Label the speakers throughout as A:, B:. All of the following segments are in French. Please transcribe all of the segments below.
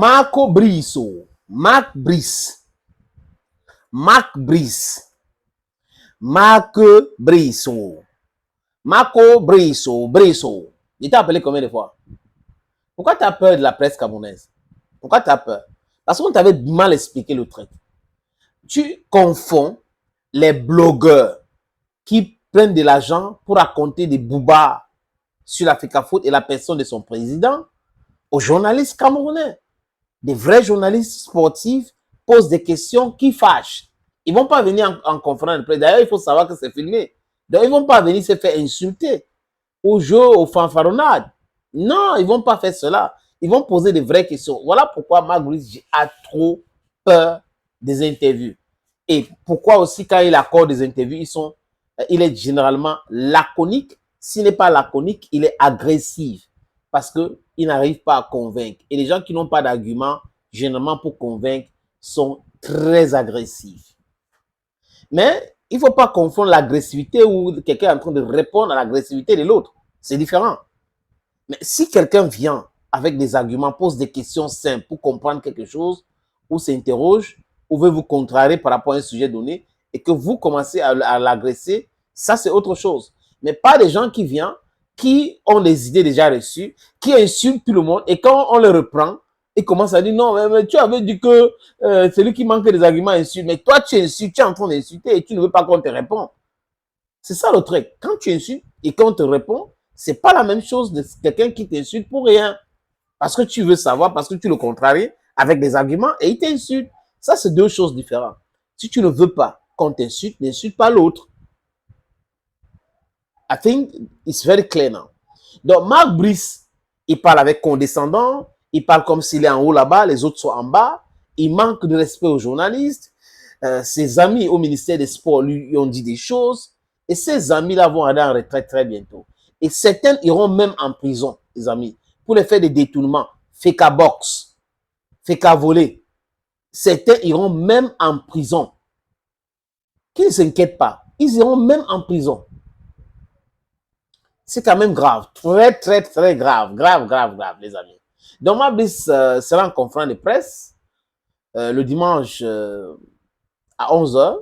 A: Marco Brisso, Marc Brice, Marc Brice, Marc Brisso, Marco Brisso, Brisso. Il t'a appelé combien de fois? Pourquoi tu as peur de la presse camerounaise? Pourquoi tu as peur? Parce qu'on t'avait mal expliqué le truc. Tu confonds les blogueurs qui prennent de l'argent pour raconter des boubas sur l'Africa Foot et la personne de son président aux journalistes camerounais. Des vrais journalistes sportifs posent des questions qui fâchent. Ils ne vont pas venir en conférence de presse. D'ailleurs, il faut savoir que c'est filmé. Donc, ils ne vont pas venir se faire insulter au jeu, aux fanfaronnades. Non, ils ne vont pas faire cela. Ils vont poser des vraies questions. Voilà pourquoi Marc Brice a trop peur des interviews. Et pourquoi aussi, quand il accorde des interviews, il est généralement laconique. S'il n'est pas laconique, il est agressif. Parce qu'il n'arrive pas à convaincre. Et les gens qui n'ont pas d'argument, généralement pour convaincre, sont très agressifs. Mais il ne faut pas confondre l'agressivité où quelqu'un est en train de répondre à l'agressivité de l'autre. C'est différent. Mais si quelqu'un vient avec des arguments, pose des questions simples pour comprendre quelque chose, ou s'interroge, ou veut vous contrarier par rapport à un sujet donné, et que vous commencez à l'agresser, ça c'est autre chose. Mais pas des gens qui viennent, qui ont des idées déjà reçues, qui insultent tout le monde, et quand on les reprend, ils commencent à dire non, mais tu avais dit que celui qui manque des arguments insulte, mais toi tu insultes, tu es en train d'insulter et tu ne veux pas qu'on te réponde. C'est ça le truc. Quand tu insultes et qu'on te répond, c'est pas la même chose de quelqu'un qui t'insulte pour rien. Parce que tu veux savoir, parce que tu le contraries avec des arguments et il t'insulte. Ça, c'est deux choses différentes. Si tu ne veux pas qu'on t'insulte, n'insulte pas l'autre. I think it's very clear now. Donc, Marc Brice, il parle avec condescendant, il parle comme s'il est en haut là-bas, les autres sont en bas, il manque de respect aux journalistes. Ses amis au ministère des Sports lui ont dit des choses, et ces amis-là vont aller en retraite très bientôt. Et certains iront même en prison, les amis, pour les faire des détournements, féca box, féca voler. Certains iront même en prison. Qu'ils ne s'inquiètent pas, ils iront même en prison. C'est quand même grave, très, très, très grave, grave, grave, grave, les amis. Donc, Marc Brice sera en conférence de presse le dimanche à 11h,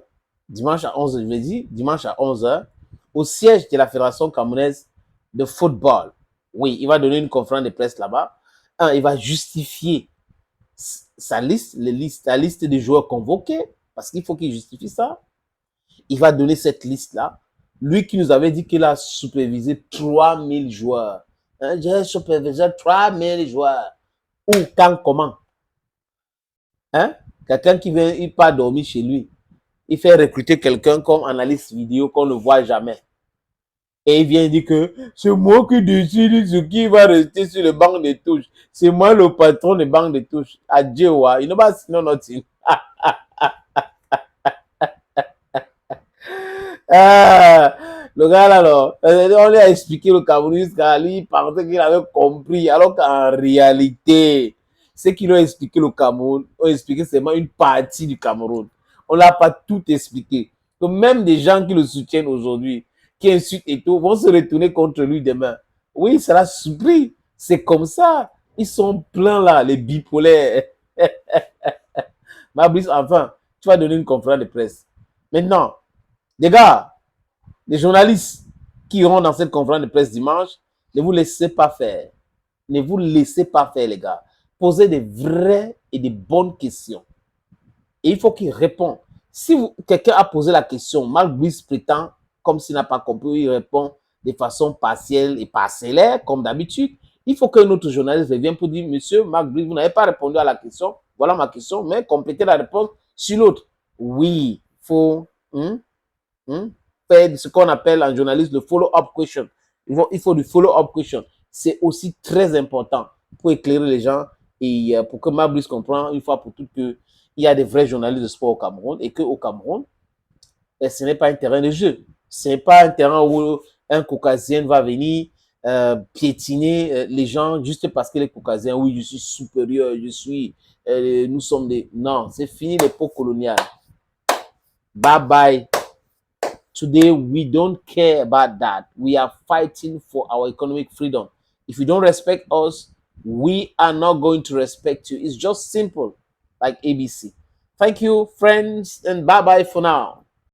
A: dimanche à 11h, je l'ai dit, dimanche à 11h, au siège de la Fédération camerounaise de football. Oui, il va donner une conférence de presse là-bas. Il va justifier sa liste, la liste des joueurs convoqués, parce qu'il faut qu'il justifie ça. Il va donner cette liste-là. Lui qui nous avait dit qu'il a supervisé 3000 joueurs. J'ai supervisé 3000 joueurs. Où, quand, comment? Quelqu'un qui vient, il part dormir chez lui. Il fait recruter quelqu'un comme analyste vidéo qu'on ne voit jamais. Et il vient dire que c'est moi qui décide ce qui va rester sur le banc de touche. C'est moi le patron du banc de touche. Adieu, il n'a pas sinon notre. Le gars là, alors, on lui a expliqué le Cameroun jusqu'à lui, il pensait qu'il avait compris, alors qu'en réalité, ce qu'ils ont expliqué le Cameroun, ont expliqué seulement une partie du Cameroun. On l'a pas tout expliqué. Que même des gens qui le soutiennent aujourd'hui, qui insultent et tout, vont se retourner contre lui demain. Oui, il sera surpris. C'est comme ça. Ils sont pleins là, les bipolaires. Fabrice, enfin, tu vas donner une conférence de presse. Maintenant, les gars, les journalistes qui iront dans cette conférence de presse dimanche, ne vous laissez pas faire. Ne vous laissez pas faire, les gars. Posez des vraies et des bonnes questions. Et il faut qu'il réponde. Si quelqu'un a posé la question, Marc Brice prétend, comme s'il n'a pas compris, il répond de façon partielle et parcellaire, comme d'habitude. Il faut qu'un autre journaliste revienne pour dire, monsieur Marc Brice, vous n'avez pas répondu à la question. Voilà ma question, mais complétez la réponse sur l'autre. Oui, il faut faire ce qu'on appelle en journaliste le follow-up question. Il faut du follow-up question. C'est aussi très important pour éclairer les gens et pour que Marc Brice comprenne une fois pour toutes qu'il y a des vrais journalistes de sport au Cameroun et qu'au Cameroun, ce n'est pas un terrain de jeu. Ce n'est pas un terrain où un caucasien va venir piétiner les gens juste parce qu'il est caucasien. Oui, je suis supérieur, nous sommes des... Non, c'est fini l'époque coloniale. Bye bye. Today, we don't care about that. We are fighting for our economic freedom. If you don't respect us, we are not going to respect you. It's just simple, like ABC. Thank you, friends, and bye bye for now.